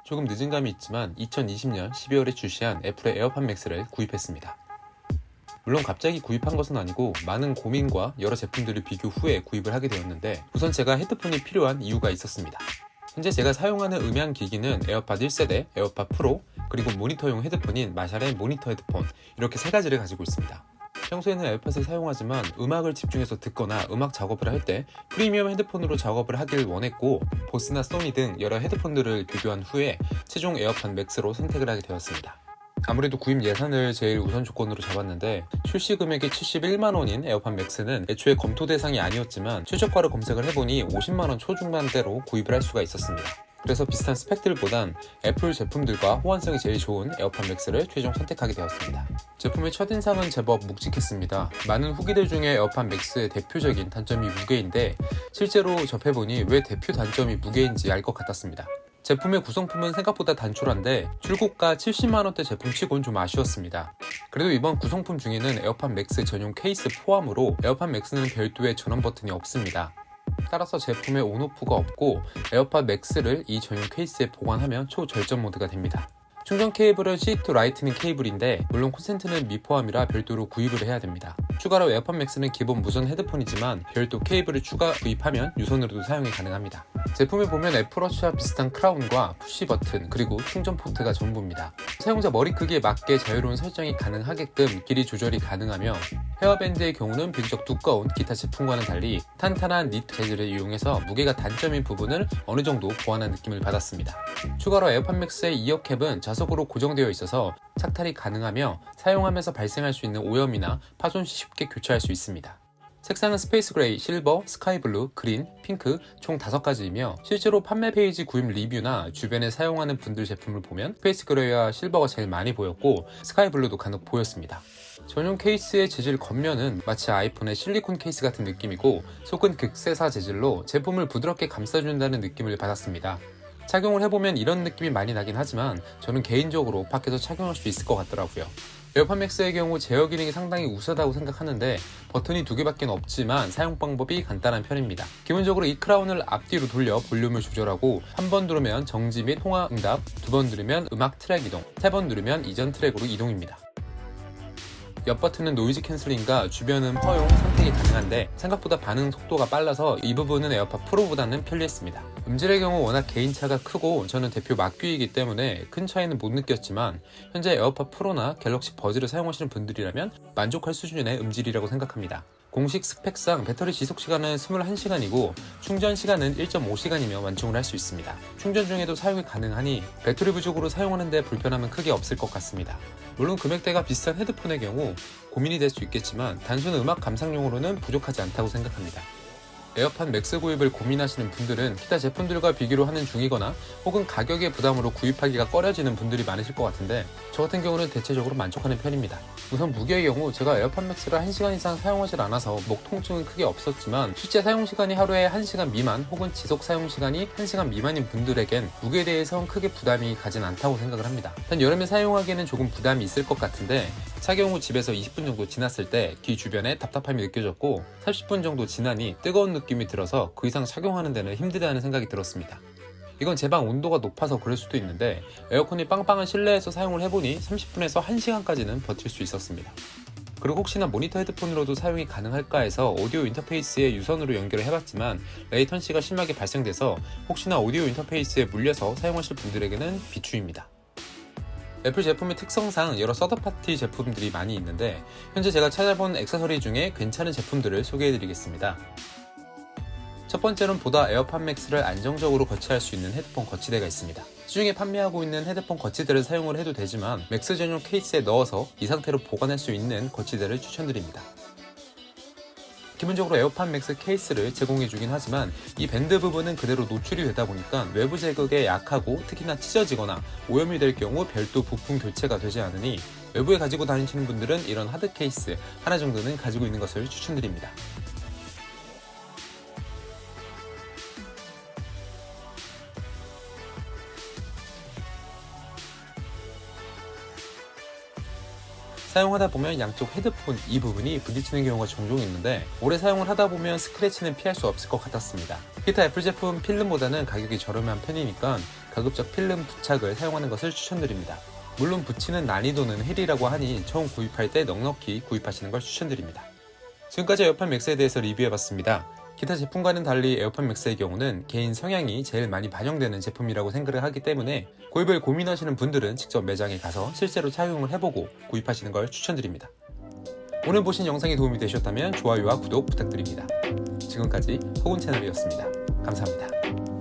조금 늦은 감이 있지만 2020년 12월에 출시한 애플의 에어팟 맥스를 구입했습니다. 물론 갑자기 구입한 것은 아니고 많은 고민과 여러 제품들을 비교 후에 구입을 하게 되었는데, 우선 제가 헤드폰이 필요한 이유가 있었습니다. 현재 제가 사용하는 음향 기기는 에어팟 1세대, 에어팟 프로, 그리고 모니터용 헤드폰인 마샬의 모니터 헤드폰, 이렇게 세 가지를 가지고 있습니다. 평소에는 에어팟을 사용하지만 음악을 집중해서 듣거나 음악 작업을 할 때 프리미엄 헤드폰으로 작업을 하길 원했고, 보스나 소니 등 여러 헤드폰들을 비교한 후에 최종 에어팟 맥스로 선택을 하게 되었습니다. 아무래도 구입 예산을 제일 우선 조건으로 잡았는데, 출시 금액이 71만원인 에어팟 맥스는 애초에 검토 대상이 아니었지만 최저가를 검색을 해보니 50만원 초중반대로 구입을 할 수가 있었습니다. 그래서 비슷한 스펙들보단 애플 제품들과 호환성이 제일 좋은 에어팟 맥스를 최종 선택하게 되었습니다. 제품의 첫인상은 제법 묵직했습니다. 많은 후기들 중에 에어팟 맥스의 대표적인 단점이 무게인데, 실제로 접해보니 왜 대표 단점이 무게인지 알 것 같았습니다. 제품의 구성품은 생각보다 단촐한데 출고가 70만원대 제품치곤 좀 아쉬웠습니다. 그래도 이번 구성품 중에는 에어팟 맥스 전용 케이스 포함으로 에어팟 맥스는 별도의 전원 버튼이 없습니다. 따라서 제품에 온오프가 없고 에어팟 맥스를 이 전용 케이스에 보관하면 초절전 모드가 됩니다. 충전 케이블은 C2 라이트닝 케이블인데, 물론 콘센트는 미포함이라 별도로 구입을 해야 됩니다. 추가로 에어팟 맥스는 기본 무선 헤드폰이지만 별도 케이블을 추가 구입하면 유선으로도 사용이 가능합니다. 제품에 보면 애플워치와 비슷한 크라운과 푸시 버튼, 그리고 충전 포트가 전부입니다. 사용자 머리 크기에 맞게 자유로운 설정이 가능하게끔 길이 조절이 가능하며, 헤어밴드의 경우는 비교적 두꺼운 기타 제품과는 달리 탄탄한 니트 재질을 이용해서 무게가 단점인 부분을 어느 정도 보완한 느낌을 받았습니다. 추가로 에어팟 맥스의 이어캡은 자석으로 고정되어 있어서 착탈이 가능하며 사용하면서 발생할 수 있는 오염이나 파손 시 쉽게 교체할 수 있습니다. 색상은 스페이스 그레이, 실버, 스카이 블루, 그린, 핑크 총 5가지이며, 실제로 판매 페이지 구입 리뷰나 주변에 사용하는 분들 제품을 보면 스페이스 그레이와 실버가 제일 많이 보였고 스카이 블루도 간혹 보였습니다. 전용 케이스의 재질 겉면은 마치 아이폰의 실리콘 케이스 같은 느낌이고, 속은 극세사 재질로 제품을 부드럽게 감싸준다는 느낌을 받았습니다. 착용을 해보면 이런 느낌이 많이 나긴 하지만 저는 개인적으로 밖에서 착용할 수 있을 것 같더라고요. 에어팟 맥스의 경우 제어 기능이 상당히 우수하다고 생각하는데, 버튼이 2개밖에 없지만 사용 방법이 간단한 편입니다. 기본적으로 이 크라운을 앞뒤로 돌려 볼륨을 조절하고, 한 번 누르면 정지 및 통화 응답, 2번 누르면 음악 트랙 이동, 3번 누르면 이전 트랙으로 이동입니다. 옆 버튼은 노이즈 캔슬링과 주변음 허용 선택이 가능한데 생각보다 반응 속도가 빨라서 이 부분은 에어팟 프로보다는 편리했습니다. 음질의 경우 워낙 개인차가 크고 저는 대표 막귀이기 때문에 큰 차이는 못 느꼈지만, 현재 에어팟 프로나 갤럭시 버즈를 사용하시는 분들이라면 만족할 수준의 음질이라고 생각합니다. 공식 스펙상 배터리 지속시간은 21시간이고 충전 시간은 1.5시간이며 완충을 할 수 있습니다. 충전 중에도 사용이 가능하니 배터리 부족으로 사용하는 데 불편함은 크게 없을 것 같습니다. 물론 금액대가 비싼 헤드폰의 경우 고민이 될 수 있겠지만 단순 음악 감상용으로는 부족하지 않다고 생각합니다. 에어팟 맥스 구입을 고민하시는 분들은 기타 제품들과 비교를 하는 중이거나 혹은 가격의 부담으로 구입하기가 꺼려지는 분들이 많으실 것 같은데, 저 같은 경우는 대체적으로 만족하는 편입니다. 우선 무게의 경우 제가 에어팟 맥스를 1시간 이상 사용하지 않아서 목 통증은 크게 없었지만, 실제 사용시간이 하루에 1시간 미만 혹은 지속 사용시간이 1시간 미만인 분들에겐 무게에 대해선 크게 부담이 가진 않다고 생각을 합니다. 단 여름에 사용하기에는 조금 부담이 있을 것 같은데, 착용 후 집에서 20분 정도 지났을 때 귀 주변에 답답함이 느껴졌고 30분 정도 지나니 뜨거운 느낌이 들어서 그 이상 착용하는 데는 힘들다는 생각이 들었습니다. 이건 제 방 온도가 높아서 그럴 수도 있는데, 에어컨이 빵빵한 실내에서 사용을 해보니 30분에서 1시간까지는 버틸 수 있었습니다. 그리고 혹시나 모니터 헤드폰으로도 사용이 가능할까 해서 오디오 인터페이스에 유선으로 연결을 해봤지만 레이턴시가 심하게 발생돼서 혹시나 오디오 인터페이스에 물려서 사용하실 분들에게는 비추입니다. 애플 제품의 특성상 여러 서드파티 제품들이 많이 있는데, 현재 제가 찾아본 액세서리 중에 괜찮은 제품들을 소개해드리겠습니다. 첫 번째로는 보다 에어팟 맥스를 안정적으로 거치할 수 있는 헤드폰 거치대가 있습니다. 시중에 판매하고 있는 헤드폰 거치대를 사용을 해도 되지만 맥스 전용 케이스에 넣어서 이 상태로 보관할 수 있는 거치대를 추천드립니다. 기본적으로 에어팟 맥스 케이스를 제공해주긴 하지만 이 밴드 부분은 그대로 노출이 되다 보니까 외부 제극에 약하고 특히나 찢어지거나 오염이 될 경우 별도 부품 교체가 되지 않으니 외부에 가지고 다니시는 분들은 이런 하드 케이스 하나 정도는 가지고 있는 것을 추천드립니다. 사용하다 보면 양쪽 헤드폰 이 부분이 부딪히는 경우가 종종 있는데 오래 사용을 하다 보면 스크래치는 피할 수 없을 것 같았습니다. 기타 애플 제품 필름보다는 가격이 저렴한 편이니까 가급적 필름 부착을 사용하는 것을 추천드립니다. 물론 붙이는 난이도는 헬이라고 하니 처음 구입할 때 넉넉히 구입하시는 걸 추천드립니다. 지금까지 에어팟 맥스에 대해서 리뷰해봤습니다. 기타 제품과는 달리 에어팟 맥스의 경우는 개인 성향이 제일 많이 반영되는 제품이라고 생각을 하기 때문에 구입을 고민하시는 분들은 직접 매장에 가서 실제로 착용을 해보고 구입하시는 걸 추천드립니다. 오늘 보신 영상이 도움이 되셨다면 좋아요와 구독 부탁드립니다. 지금까지 호군 채널이었습니다. 감사합니다.